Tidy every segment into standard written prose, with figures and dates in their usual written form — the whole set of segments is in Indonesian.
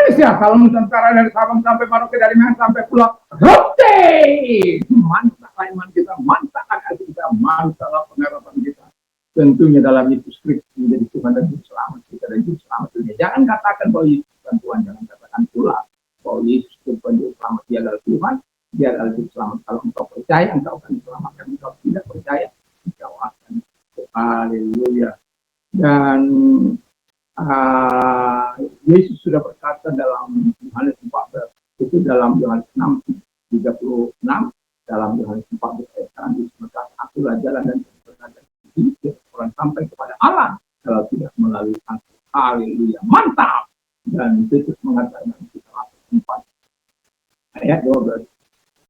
Indonesia, kalau Nusantara dari Sabang sampai Merauke, dari Medan sampai Pulau Rote. Mantap iman kita, mantap akal kita, mantap pengharapan kita. Tentunya dalam Yesus Kristus menjadi Tuhan dan Juru Selamat kita dan Juru Selamat dunia. Jangan katakan bahwa Yesus bukan Tuhan, jangan katakan pula bahwa Yesus Tuhan Juru Selamat. Dia adalah Tuhan, dia adalah Juru Selamat. Kalau engkau percaya, engkau akan diselamatkan. Engkau tidak percaya, engkau akan. Haleluya. Dan Yesus sudah berkata dalam Yohanes 14, itu dalam Yohanes 6, 36, dalam Yohanes 14 ayat 1, Yesus berkata, akulah jalan dan kebenaran hidup, orang sampai kepada Allah kalau tidak melalui aku. Haleluya, mantap. Dan Yesus mengatakan kita 4 ayat 12,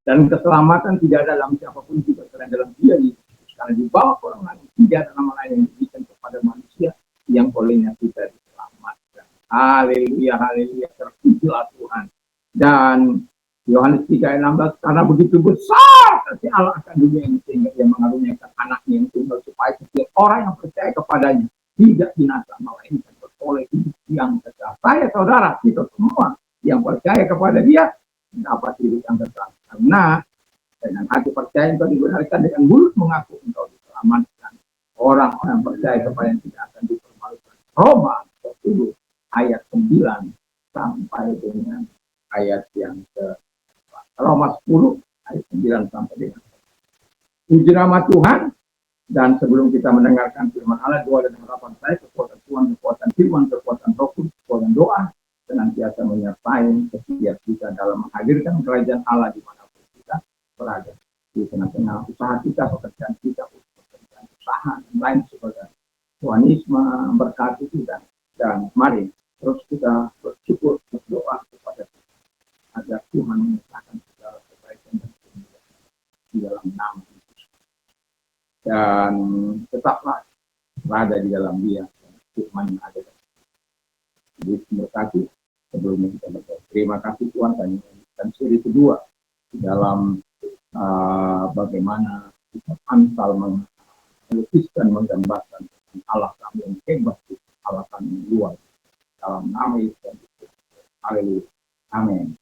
dan keselamatan tidak ada dalam siapapun juga selain dalam dia Yesus, karena di bawah orang lain tidak ada nama lain yang diberikan kepada manusia yang olehnya kita diselamatkan. Haleluya, haleluya, terpujilah Tuhan. Dan Yohanes 3 ayat 16, karena begitu besar kasih Allah akan dunia ini sehingga dia mengaruniakan anaknya yang tunggal supaya setiap orang yang percaya kepadanya tidak binasa melainkan beroleh hidup yang kekal. Saya saudara, kita semua yang percaya kepada dia dapat hidup yang kekal. Karena dengan hati percaya engkau dibenarkan, dengan mulut mengaku engkau diselamatkan. Orang-orang percaya kepada yang tidak akan dipermalukan. Roma 10 ayat 9 sampai dengan ayat yang ke Roma 10 ayat 9 sampai dengan. Puji nama Tuhan. Dan sebelum kita mendengarkan firman Allah, doa dan harapan saya, kekuatan Tuhan, kekuatan firman, kekuatan Roh Kudus, kekuatan doa senantiasa menyertai setiap kita dalam menghadirkan kerajaan Allah di manapun kita berada. Di tengah-tengah usaha kita, pekerjaan kita, pekerjaan usaha dan lain sebagainya. Tuhan Yesus memberkati kita, dan mari terus kita bersyukur, berdoa kepada Tuhan agar Tuhan menyertakan segala kebaikan dan kemuliaan di dalam nama Yesus. Dan tetaplah berada di dalam Dia, Tuhan yang ada. Jadi berkati sebelumnya kita berdoa. Terima kasih Tuhan, dan seri kedua di dalam bagaimana kita Amsal melukiskan, menggambarkan Allah kami yang hebat, Allah kami yang luar. Dalam nama Yesus. Haleluya. Amin.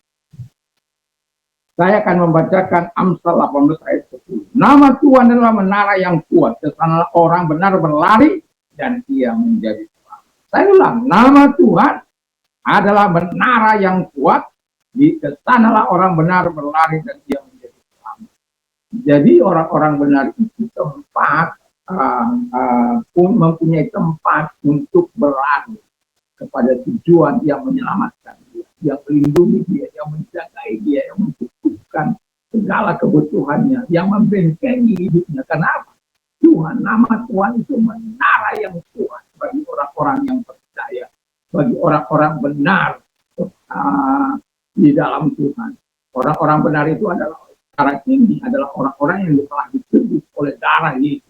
Saya akan membacakan Amsal 18 ayat 10. Nama Tuhan adalah menara yang kuat. Kesanalah orang benar berlari dan ia menjadi selamat. Saya ulang, nama Tuhan adalah menara yang kuat. Di kesanalah orang benar berlari dan ia menjadi selamat. Jadi orang-orang benar itu tempat mempunyai tempat untuk berlari kepada tujuan yang menyelamatkan dia, yang melindungi dia, yang menjagai dia, yang mencukupkan segala kebutuhannya, yang membentengi hidupnya. Kenapa? Tuhan, nama Tuhan itu menara yang kuat bagi orang-orang yang percaya, bagi orang-orang benar di dalam Tuhan. Orang-orang benar itu adalah secara tinggi adalah orang-orang yang telah ditebus oleh darah Yesus.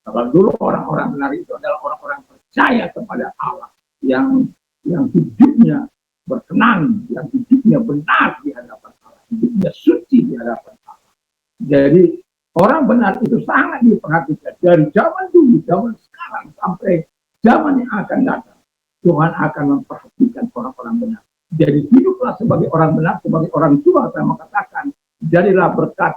Kalau dulu orang-orang benar itu adalah orang-orang percaya kepada Allah, yang hidupnya berkenan, yang hidupnya benar di hadapan Allah, hidupnya suci di hadapan Allah. Jadi orang benar itu sangat diperhatikan dari zaman dulu, zaman sekarang sampai zaman yang akan datang. Tuhan akan memperhatikan orang-orang benar. Jadi hiduplah sebagai orang benar, sebagai orang tua. Saya mengatakan, jadilah berkat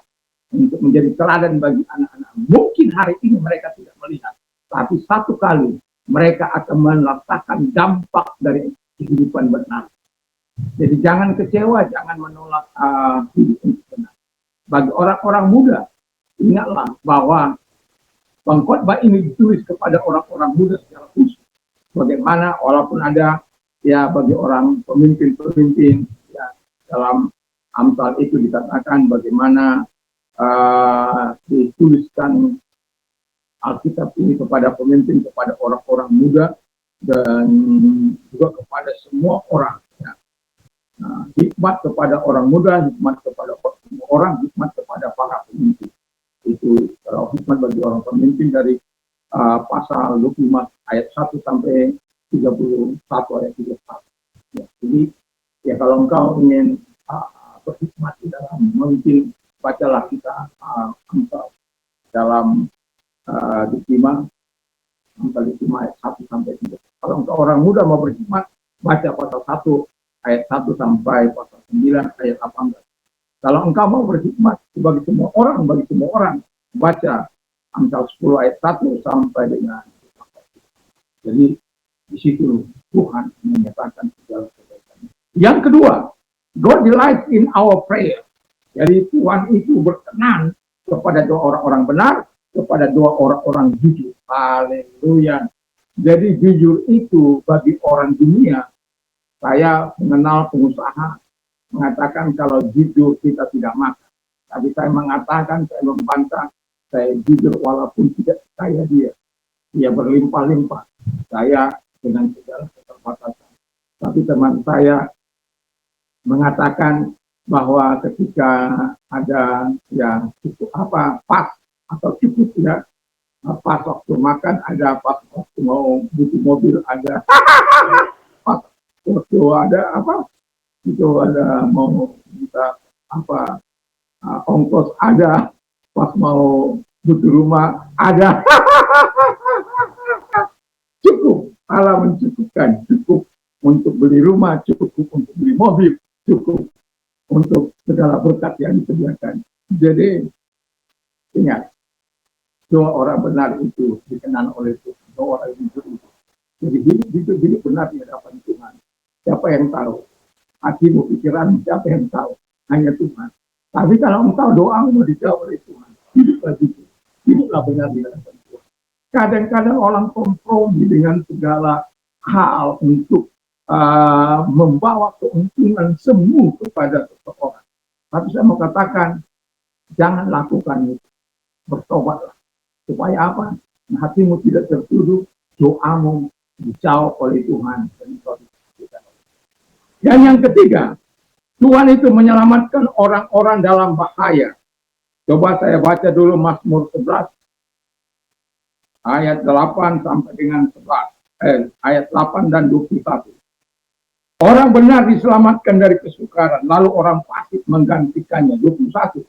untuk menjadi teladan bagi anak-anak. Mungkin hari ini mereka tidak melihat, tapi satu kali mereka akan merasakan dampak dari kehidupan benar. Jadi jangan kecewa, jangan menolak hidup yang benar. Bagi orang-orang muda, ingatlah bahwa pengkhotbah ini ditulis kepada orang-orang muda secara khusus. Bagaimana walaupun ada ya bagi orang pemimpin-pemimpin ya, dalam Amsal itu dikatakan bagaimana dituliskan Alkitab ini kepada pemimpin, kepada orang-orang muda, dan juga kepada semua orang. Ya. Nah, hikmat kepada orang muda, hikmat kepada semua orang, hikmat kepada para pemimpin. Itu kalau hikmat bagi orang pemimpin dari pasal 25 ayat 1 sampai 31 ayat 31. Ya, jadi ya kalau engkau ingin berhikmat di dalam memimpin, bacalah kita Amsal dalam 25 ayat 1 sampai 3. Kalau engkau orang muda mau berhikmat, baca pasal 1 ayat 1 sampai pasal 9 ayat 18. Kalau engkau mau berhikmat bagi semua orang, baca Amsal 10 ayat 1 sampai dengan. Jadi di situ Tuhan menyatakan segala kebaikan. Yang kedua, God delights in our prayer. Jadi Tuhan itu berkenan kepada doa orang-orang benar, kepada doa orang-orang jujur. Haleluya. Jadi jujur itu bagi orang dunia, saya mengenal pengusaha mengatakan kalau jujur kita tidak makan. Tapi saya mengatakan, saya membantah, saya jujur walaupun tidak kaya dia. Dia berlimpah-limpah. Saya dengan segala keterbatasan. Tapi teman saya mengatakan bahwa ketika ada ya cukup pas atau cukup ya, pas waktu makan ada, pas waktu mau butuh mobil ada, pas waktu ada itu ada mau minta ongkos ada, pas mau butuh rumah ada. Cukup, Allah mencukupkan, cukup untuk beli rumah, cukup untuk beli mobil, cukup untuk segala berkat yang disediakan. Jadi ingat, doa orang benar itu dikenan oleh Tuhan, doa orang jujur itu. Jadi hidup benar di hadapan Tuhan. Siapa yang tahu? Hatimu, pikiran, siapa yang tahu? Hanya Tuhan. Tapi kalau engkau doamu dijawab oleh Tuhan, hiduplah jujur, hiduplah benar di hadapan Tuhan. Kadang-kadang orang kompromi dengan segala hal untuk membawa keuntungan semu kepada seseorang. Tapi saya mau katakan, jangan lakukan itu. Bertobatlah. Supaya apa? Hatimu tidak tertuduh, doamu dijawab oleh Tuhan. Dan yang ketiga, Tuhan itu menyelamatkan orang-orang dalam bahaya. Coba saya baca dulu Mazmur 11 ayat 8 sampai dengan 11. Ayat 8 dan 21. Orang benar diselamatkan dari kesukaran, lalu orang fasik menggantikannya. 21.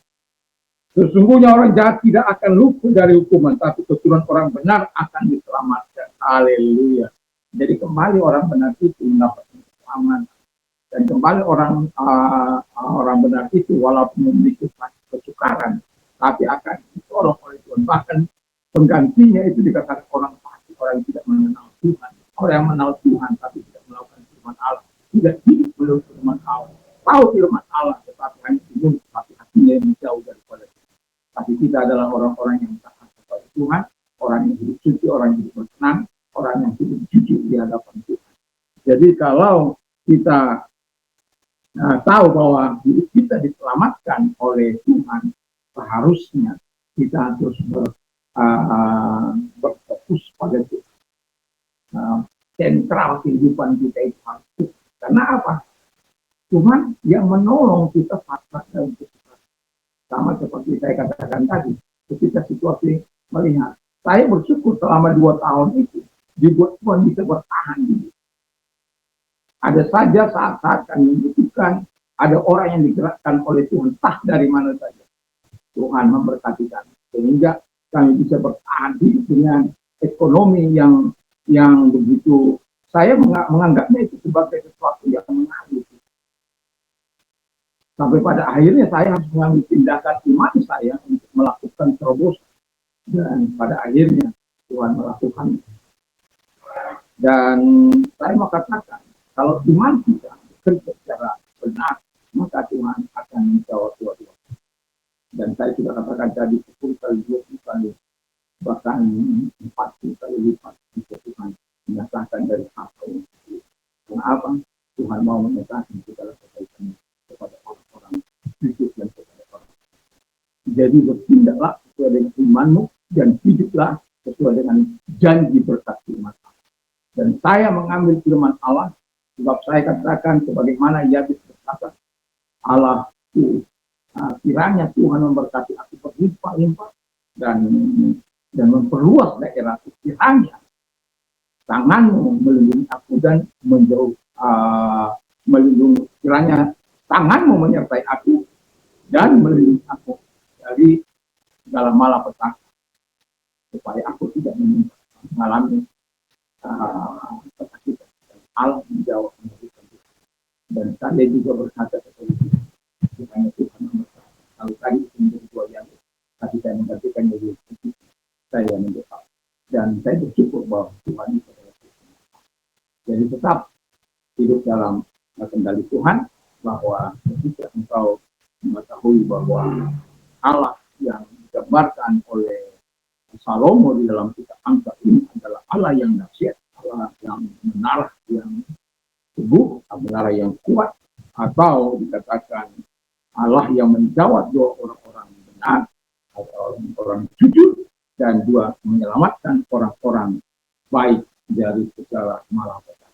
Sesungguhnya orang jahat tidak akan luput dari hukuman, tapi keturunan orang benar akan diselamatkan. Haleluya. Jadi kembali orang benar itu mendapatkan keselamatan. Dan kembali orang benar itu walaupun memiliki kesukaran, tapi akan ditolong oleh Tuhan. Bahkan penggantinya itu dikatakan orang fasik, orang yang tidak mengenal Tuhan. Orang yang mengenal Tuhan tapi tidak melakukan firman Allah. Tidak hidup menurut firman Allah. Tahu firman Allah tetapi hanya ingin tapi hatinya yang jauh daripada Tuhan. Tapi kita adalah orang-orang yang taat kepada Tuhan, orang yang hidup suci, orang yang hidup berkenan, orang yang hidup jujur di hadapan Tuhan. Jadi kalau kita tahu bahwa hidup kita diselamatkan oleh Tuhan, seharusnya kita harus berfokus pada Tuhan. Sentral kehidupan kita itu harus Tuhan. Karena apa? Tuhan yang menolong kita saat dalam kesukaran. Sama seperti saya katakan tadi, ketika situasi melihat, saya bersyukur selama 2 tahun itu dibuat Tuhan bisa bertahan hidup. Ada saja saat-saat kami membutuhkan, ada orang yang digerakkan oleh Tuhan, entah dari mana saja. Tuhan memberkati kami, sehingga kami bisa bertahan hidup dengan ekonomi yang begitu. Saya menganggapnya itu sebagai sesuatu yang menarik. Sampai pada akhirnya saya harus mengambil tindakan iman saya untuk melakukan terobosan. Dan pada akhirnya Tuhan melakukan. Dan saya mau katakan, kalau iman kita bekerja secara benar, maka Tuhan akan menjawab doa-doa. Dan saya sudah katakan tadi 10 kali, 20 kali, bahkan 40 kali lipat jika Tuhan menyatakan dari apa yang itu. Kenapa? Tuhan mau menyatakan segala kebaikan kepada orang-orang hidup dan kepada orang. Jadi bertindaklah sesuai dengan imanmu dan hiduplah sesuai dengan janji berkat firman Allah. Dan saya mengambil firman Allah sebab saya katakan sebagaimana Yabes berkata, Allah itu kiranya Tuhan memberkati aku berlimpah-limpah dan memperluas daerah kiranya tanganmu melindungi aku dan melindungi, kiranya tanganmu menyertai aku dan melindungi aku dari segala malapetaka supaya aku tidak mengalami kesakitan. Allah menjawab. Dan saya juga berkata seperti itu. Bukannya Tuhan nomor satu. Kalau tadi itu menjadi dua yang tapi saya menggantikan jadi saya menjawab. Dan saya bersyukur bahwa Tuhan itu adalah Tuhan. Jadi tetap hidup dalam kendali Tuhan, bahwa ketika engkau mengetahui bahwa Allah yang digambarkan oleh Salomo di dalam kitab Amsal ini adalah Allah yang dahsyat, Allah yang menara yang teguh, menara yang kuat, atau dikatakan Allah yang menjawab doa orang-orang benar atau orang jujur, dan dua menyelamatkan orang-orang baik dari segala malapetaka.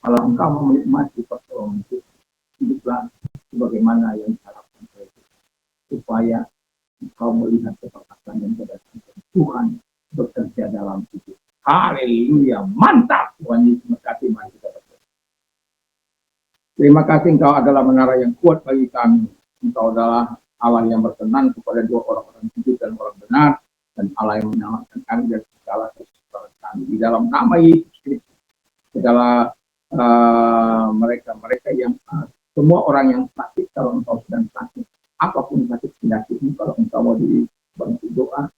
Kalau engkau menikmati pertolongan itu, hiduplah sebagaimana yang diharapkan oleh Tuhan, supaya engkau melihat keperkasaan dan kedatangan Tuhan bekerja dalam hidup. Haleluya, mantap. Tuhan Yesus memberkati. Mari kita berdoa. Terima kasih, engkau adalah menara yang kuat bagi kami. Engkau adalah Allah yang berkenan kepada dua orang-orang jujur dan orang benar, dan Allah yang menyelamatkan kami dari segala kesalahan kami. Di dalam nama Yesus Kristus, segala mereka yang semua orang yang sakit, kalau engkau sedang sakit, apapun sakit penyakitmu, kalau engkau mau dibantu doa,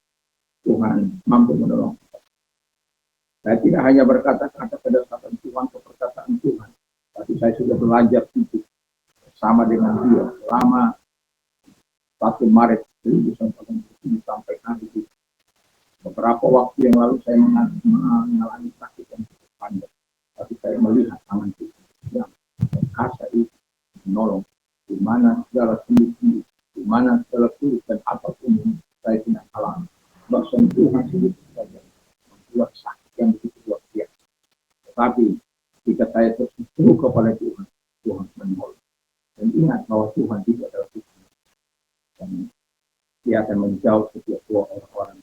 Tuhan mampu menolong. Saya tidak hanya berkata-kata berdasarkan Tuhan ke perkataan Tuhan, tapi saya sudah belajar itu bersama dengan dia selama 1 Maret 1997 sampai hari ini. Beberapa waktu yang lalu saya mengalami sakit yang cukup panjang, tapi saya melihat tangan Tuhan yang berkasa itu menolong di mana segala sulit, di mana segala sulit dan apapun yang saya tidak alami. Bahkan Tuhan sedikit saja membuat sakit yang begitu luar biasa. Tetapi jika saya terus berseru kepada Tuhan, Tuhan menolong. Dan ingat bahwa Tuhan juga adalah Tuhan. Dan dia akan menjauh setiap dua orang-orang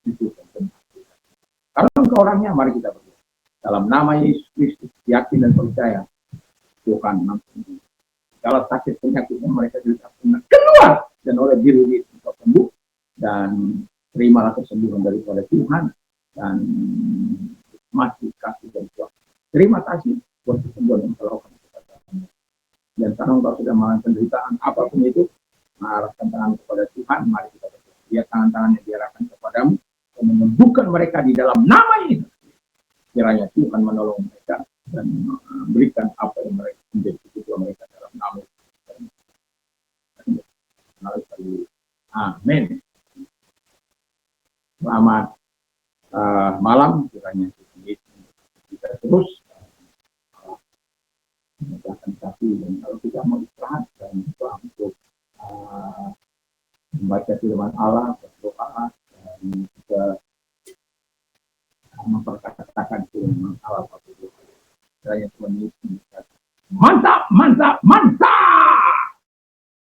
itu dan benar. Kalau engkau orangnya, mari kita berdoa. Dalam nama Yesus Kristus, yakin dan percaya Tuhan mampu. Kalau sakit penyakitnya mereka juga keluar, dan oleh diri engkau sembuh, dan terimalah kesembuhan daripada Tuhan, dan masih kasih dari Tuhan. Terima kasih buat kesembuhan yang telah lakukan kepada kami. Dan sekarang engkau sudah mengalami penderitaan apapun itu, mengarahkan tangan kepada Tuhan, mari kita berdoa. Biar tangan-tangan yang diarahkan kepadamu dan menyembuhkan mereka di dalam nama ini. Kiranya Tuhan menolong mereka dan memberikan apa yang mereka menjadi kebutuhan mereka dalam nama Yesus. Amin. Selamat malam, kiranya kita terus menegakkan kaki, dan kalau kita mau istirahat dan juga untuk membaca firman Allah, berdoa, dan juga memperkatakan firman Allah. Kiranya Tuhan Yesus mantap, mantap, mantap.